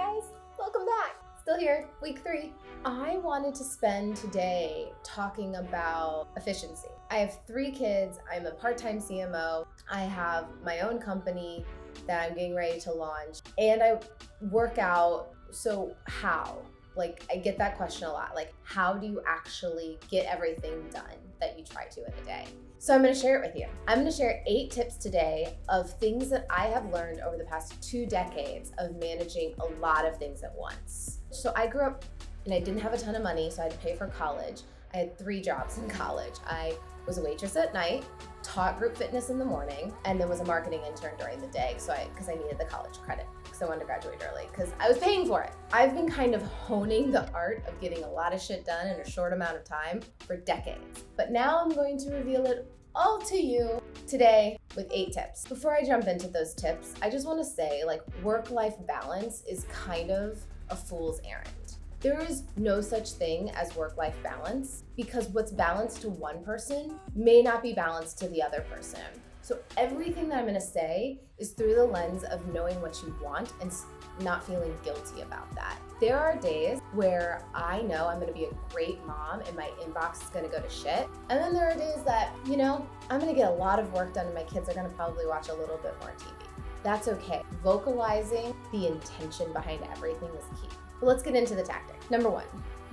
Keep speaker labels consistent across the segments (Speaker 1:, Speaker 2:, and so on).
Speaker 1: guys, welcome back. Still here, week 3. I wanted to spend today talking about efficiency. I have 3 kids, I'm a part-time CMO, I have my own company that I'm getting ready to launch, and I work out. So how? I get that question a lot. How do you actually get everything done that you try to in a day? So I'm gonna share it with you. I'm gonna share 8 tips today of things that I have learned over the past 2 decades of managing a lot of things at once. So I grew up and I didn't have a ton of money, so I had to pay for college. I had 3 jobs in college. I was a waitress at night, taught group fitness in the morning, and then was a marketing intern during the day because I needed the college credit. because I wanted to graduate early because I was paying for it. I've been kind of honing the art of getting a lot of shit done in a short amount of time for decades. But now I'm going to reveal it all to you today with 8 tips. Before I jump into those tips, I just want to say work-life balance is kind of a fool's errand. There is no such thing as work-life balance because what's balanced to one person may not be balanced to the other person. So everything that I'm gonna say is through the lens of knowing what you want and not feeling guilty about that. There are days where I know I'm gonna be a great mom and my inbox is gonna go to shit. And then there are days that, I'm gonna get a lot of work done and my kids are gonna probably watch a little bit more TV. That's okay. Vocalizing the intention behind everything is key. But let's get into the tactic. Number 1,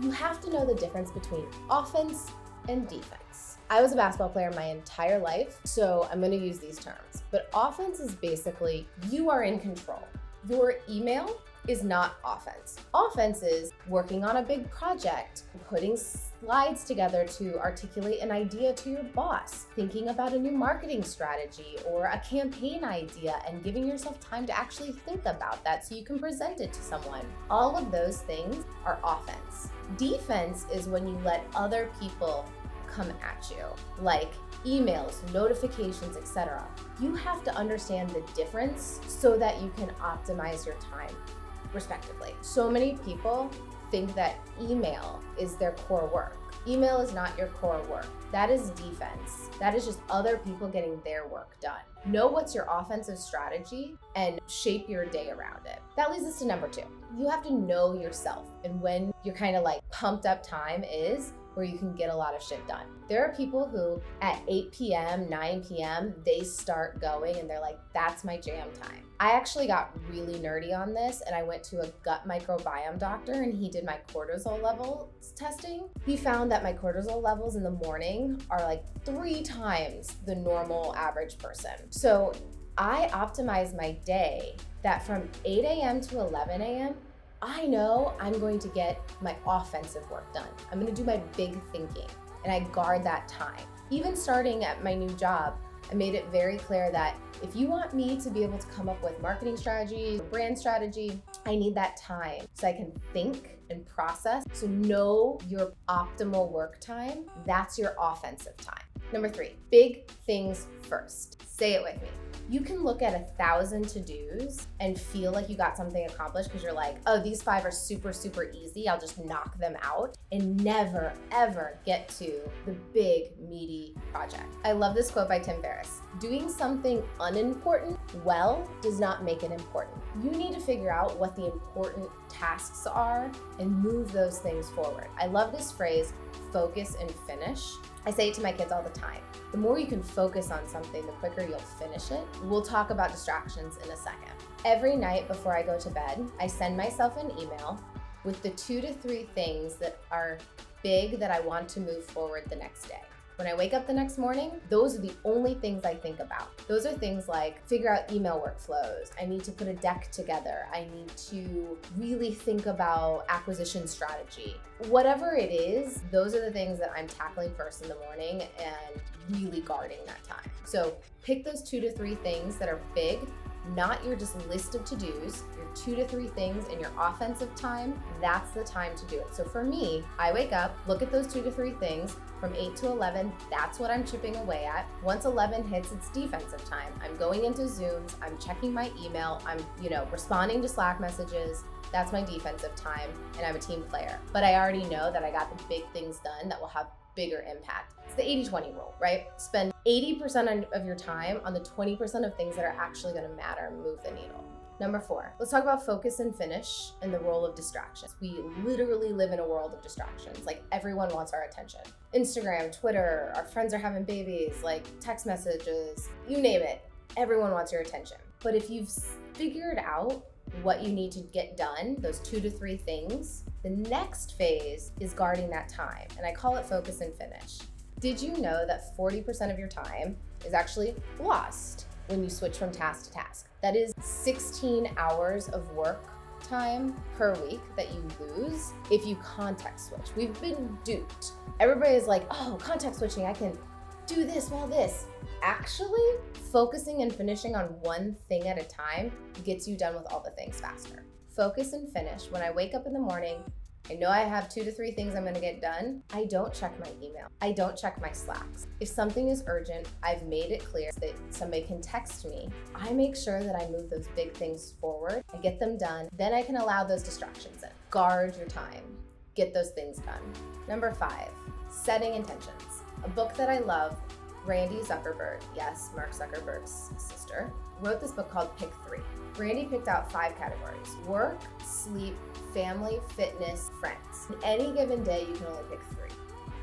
Speaker 1: you have to know the difference between offense and defense. I was a basketball player my entire life, so I'm gonna use these terms. But offense is basically you are in control. Your email is not offense. Offense is working on a big project, putting slides together to articulate an idea to your boss, thinking about a new marketing strategy or a campaign idea and giving yourself time to actually think about that so you can present it to someone. All of those things are offense. Defense is when you let other people come at you, like emails, notifications, etc. You have to understand the difference so that you can optimize your time respectively. So many people think that email is their core work. Email is not your core work. That is defense. That is just other people getting their work done. Know what's your offensive strategy and shape your day around it. That leads us to number 2. You have to know yourself and when your kind of pumped up time is where you can get a lot of shit done. There are people who at 8 p.m., 9 p.m., they start going and they're like, that's my jam time. I actually got really nerdy on this and I went to a gut microbiome doctor and he did my cortisol levels testing. He found that my cortisol levels in the morning are 3 times the normal average person. So I optimize my day that from 8 a.m. to 11 a.m., I know I'm going to get my offensive work done. I'm gonna do my big thinking and I guard that time. Even starting at my new job, I made it very clear that if you want me to be able to come up with marketing strategy, brand strategy, I need that time so I can think and process. So know your optimal work time. That's your offensive time. Number 3, big things first. Say it with me. You can look at 1,000 to-dos and feel like you got something accomplished because you're like, oh, these 5 are super, super easy. I'll just knock them out and never, ever get to the big, meaty project. I love this quote by Tim Ferriss. Doing something unimportant well does not make it important. You need to figure out what the important tasks are and move those things forward. I love this phrase, focus and finish. I say it to my kids all the time. The more you can focus on something, the quicker you'll finish it. We'll talk about distractions in a second. Every night before I go to bed, I send myself an email with the 2 to 3 things that are big that I want to move forward the next day. When I wake up the next morning, those are the only things I think about. Those are things like figure out email workflows. I need to put a deck together. I need to really think about acquisition strategy. Whatever it is, those are the things that I'm tackling first in the morning and really guarding that time. So pick those 2 to 3 things that are big, not your just list of to-dos, your 2 to 3 things in your offensive time. That's the time to do it. So for me, I wake up, look at those 2 to 3 things from 8 to 11. That's what I'm chipping away at. Once 11 hits, it's defensive time. I'm going into Zooms, I'm checking my email, I'm, responding to Slack messages. That's my defensive time, and I'm a team player. But I already know that I got the big things done that will have bigger impact. It's the 80-20 rule, right? Spend 80% of your time on the 20% of things that are actually gonna matter and move the needle. Number 4, let's talk about focus and finish and the role of distractions. We literally live in a world of distractions. Like everyone wants our attention. Instagram, Twitter, our friends are having babies, like text messages, you name it. Everyone wants your attention. But if you've figured out what you need to get done, those 2 to 3 things, the next phase is guarding that time. And I call it focus and finish. Did you know that 40% of your time is actually lost when you switch from task to task? That is 16 hours of work time per week that you lose if you context switch. We've been duped. Everybody is like, oh, context switching, I can do this while this. Actually, focusing and finishing on one thing at a time gets you done with all the things faster. Focus and finish. When I wake up in the morning, I know I have 2 to 3 things I'm gonna get done. I don't check my email. I don't check my Slacks. If something is urgent, I've made it clear that somebody can text me. I make sure that I move those big things forward. I get them done. Then I can allow those distractions in. Guard your time. Get those things done. Number 5, setting intentions. A book that I love, Randy Zuckerberg, yes, Mark Zuckerberg's sister, wrote this book called Pick 3. Randy picked out 5 categories: work, sleep, family, fitness, friends. In any given day, you can only pick 3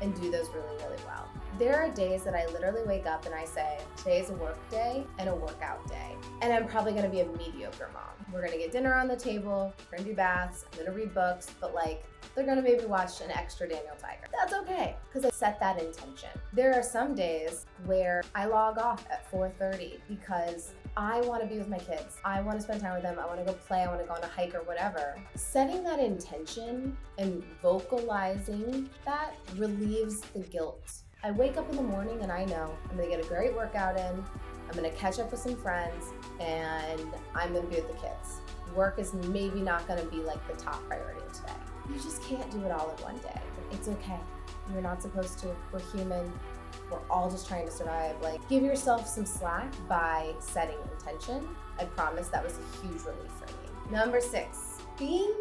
Speaker 1: and do those really, really well. There are days that I literally wake up and I say, today's a work day and a workout day. And I'm probably gonna be a mediocre mom. We're gonna get dinner on the table, we're gonna do baths, I'm gonna read books, but like, they're gonna maybe watch an extra Daniel Tiger. That's okay, because I set that intention. There are some days where I log off at 4:30 because I want to be with my kids. I want to spend time with them. I want to go play. I want to go on a hike or whatever. Setting that intention and vocalizing that relieves the guilt. I wake up in the morning and I know I'm going to get a great workout in. I'm going to catch up with some friends and I'm going to be with the kids. Work is maybe not going to be like the top priority today. You just can't do it all in one day. It's okay. You're not supposed to. We're human. We're all just trying to survive. Like, give yourself some slack by setting intention. I promise that was a huge relief for me. Number 6, being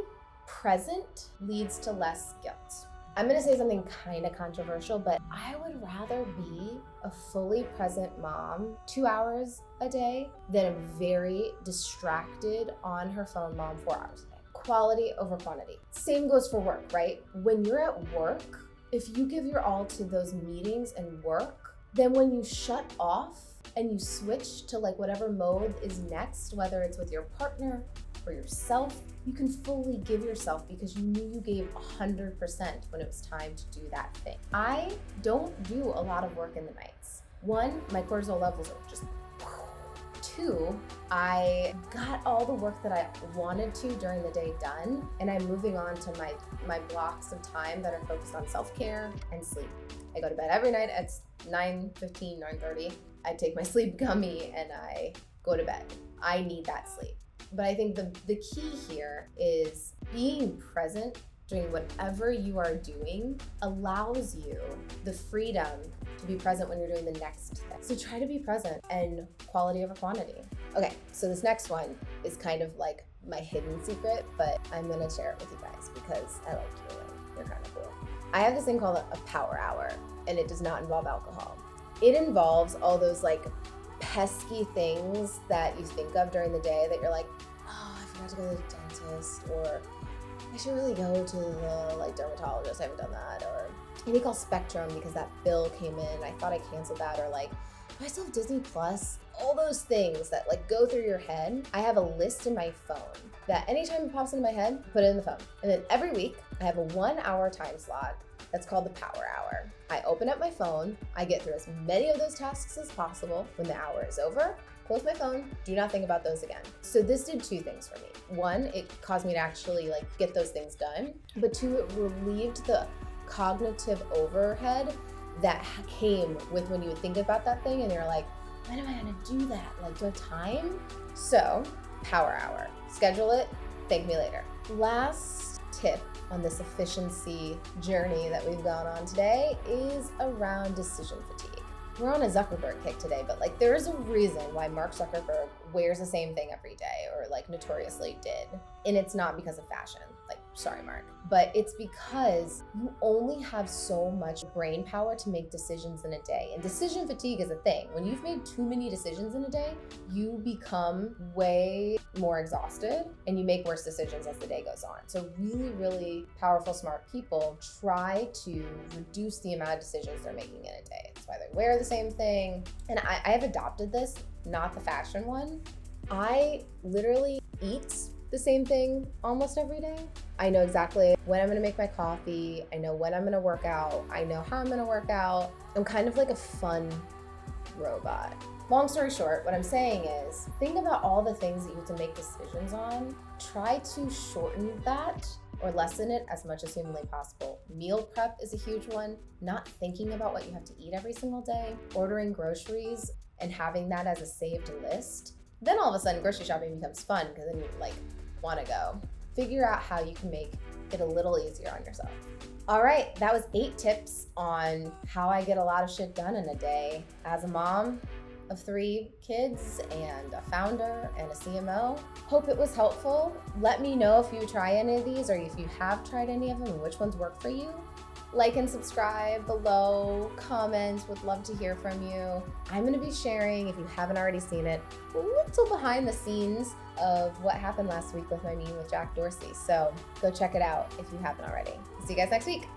Speaker 1: present leads to less guilt. I'm gonna say something kind of controversial, but I would rather be a fully present mom 2 hours a day than a very distracted on her phone mom 4 hours a day. Quality over quantity. Same goes for work, right? When you're at work, if you give your all to those meetings and work, then when you shut off and you switch to like whatever mode is next, whether it's with your partner or yourself, you can fully give yourself because you knew you gave 100% when it was time to do that thing. I don't do a lot of work in the nights. 1, my cortisol levels are just 2, I got all the work that I wanted to during the day done, and I'm moving on to my blocks of time that are focused on self-care and sleep. I go to bed every night at 9:15, 9:30. I take my sleep gummy and I go to bed. I need that sleep. But I think the key here is being present doing whatever you are doing allows you the freedom to be present when you're doing the next thing. So try to be present and quality over quantity. Okay, so this next one is kind of like my hidden secret, but I'm gonna share it with you guys because I like you and you're kind of cool. I have this thing called a power hour, and it does not involve alcohol. It involves all those like pesky things that you think of during the day that you're like, oh, I forgot to go to the dentist, or I should really go to the like dermatologist, I haven't done that, or I think I'll Spectrum because that bill came in, I thought I canceled that, or like, do I still have Disney Plus? All those things that like go through your head. I have a list in my phone that anytime it pops into my head, put it in the phone. And then every week I have a 1 hour time slot that's called the power hour. I open up my phone, I get through as many of those tasks as possible. When the hour is over, close my phone, do not think about those again. So this did 2 things for me. 1, it caused me to actually like get those things done. But 2, it relieved the cognitive overhead that came with when you would think about that thing and you're like, when am I gonna do that? Like, do I have time? So, power hour. Schedule it, thank me later. Last tip on this efficiency journey that we've gone on today is around decision fatigue. We're on a Zuckerberg kick today, but like there is a reason why Mark Zuckerberg wears the same thing every day, or like notoriously did. And it's not because of fashion. Like Sorry, Mark. But it's because you only have so much brain power to make decisions in a day. And decision fatigue is a thing. When you've made too many decisions in a day, you become way more exhausted and you make worse decisions as the day goes on. So really, really powerful, smart people try to reduce the amount of decisions they're making in a day. That's why they wear the same thing. And I have adopted this, not the fashion one. I literally eat the same thing almost every day. I know exactly when I'm gonna make my coffee. I know when I'm gonna work out. I know how I'm gonna work out. I'm kind of like a fun robot. Long story short, what I'm saying is, think about all the things that you have to make decisions on. Try to shorten that or lessen it as much as humanly possible. Meal prep is a huge one. Not thinking about what you have to eat every single day. Ordering groceries and having that as a saved list. Then all of a sudden, grocery shopping becomes fun because then you want to go. Figure out how you can make it a little easier on yourself. All right, that was 8 tips on how I get a lot of shit done in a day as a mom of 3 kids and a founder and a CMO. Hope it was helpful. Let me know if you try any of these or if you have tried any of them and which ones work for you. Like and subscribe below, comments, would love to hear from you. I'm gonna be sharing, if you haven't already seen it, a little behind the scenes of what happened last week with my meeting with Jack Dorsey. So go check it out if you haven't already. See you guys next week.